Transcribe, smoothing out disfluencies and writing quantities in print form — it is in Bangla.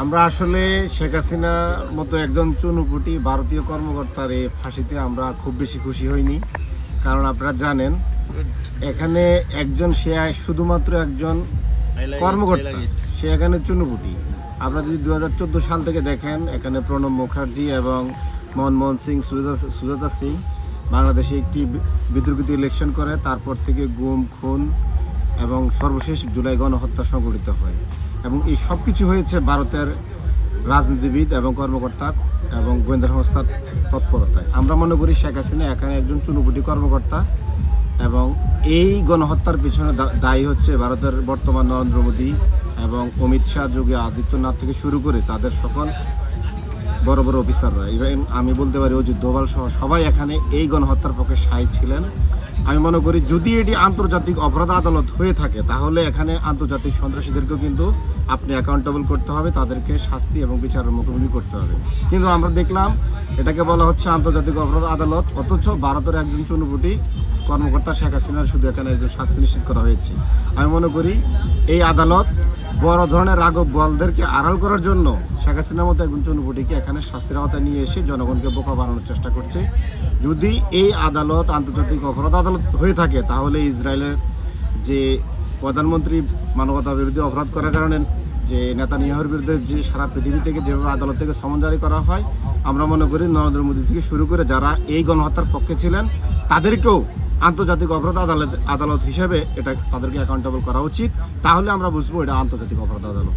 আমরা আসলে শেখ হাসিনার মতো একজন চুনুপুটি ভারতীয় কর্মকর্তার এই ফাঁসিতে আমরা খুব বেশি খুশি হইনি। কারণ আপনারা জানেন এখানে একজন সে শুধুমাত্র একজন কর্মকর্তা, সে এখানে চুনুপুটি। আপনারা যদি 2014 সাল থেকে দেখেন, এখানে প্রণব মুখার্জি এবং মনমোহন সিং, সুজাতা সিং বাংলাদেশে একটি বিতর্কিত ইলেকশন করে, তারপর থেকে গুম, খুন এবং সর্বশেষ জুলাই গণহত্যা সংঘটিত হয়। এবং এই সব কিছু হয়েছে ভারতের রাজনীতিবিদ এবং কর্মকর্তা এবং গোয়েন্দা সংস্থার তৎপরতায়। আমরা মনে করি শেখ হাসিনা এখানে একজন চুনুপুটি কর্মকর্তা এবং এই গণহত্যার পিছনে দায়ী হচ্ছে ভারতের বর্তমান নরেন্দ্র মোদী এবং অমিত শাহ, যোগী আদিত্যনাথ থেকে শুরু করে তাদের সকল বড় বড় অফিসাররা। ইভেন আমি বলতে পারি অজিত দোভাল সহ সবাই এখানে এই গণহত্যার পক্ষে সাই ছিলেন। আমি মনে করি যদি এটি আন্তর্জাতিক অপরাধ আদালত হয়ে থাকে তাহলে এখানে আন্তর্জাতিক সন্ত্রাসীদেরকেও কিন্তু আপনি অ্যাকাউন্টেবল করতে হবে, তাদেরকে শাস্তি এবং বিচারের মুখোমুখি করতে হবে। কিন্তু আমরা দেখলাম এটাকে বলা হচ্ছে আন্তর্জাতিক অপরাধ আদালত, অথচ ভারতের একজন চুনুপুটি কর্মকর্তা শেখ হাসিনার শুধু এখানে একজন শাস্তি নিশ্চিত করা হয়েছে। আমি মনে করি এই আদালত বড় ধরনের রাঘব বলদেরকে আড়াল করার জন্য শেখ হাসিনার মতো একজন চুনুপুটিকে এখানে শাস্তির আওতায় নিয়ে এসে জনগণকে বোকা বানানোর চেষ্টা করছে। যদি এই আদালত আন্তর্জাতিক অপরাধ আদালত হয়ে থাকে তাহলে ইসরায়েলের যে প্রধানমন্ত্রী মানবতা বিরোধী অপরাধ করার কারণে যে নেতানিয়াহুর বিরুদ্ধে যে সারা পৃথিবী থেকে যেভাবে আদালত থেকে সমন জারি করা হয়, আমরা মনে করি নরেন্দ্র মোদী থেকে শুরু করে যারা এই গণহত্যার পক্ষে ছিলেন তাদেরকেও আন্তর্জাতিক অপরাধ আদালত হিসেবে এটা তাদেরকে অ্যাকাউন্টেবল করা উচিত। তাহলে আমরা বুঝবো এটা আন্তর্জাতিক অপরাধ আদালত।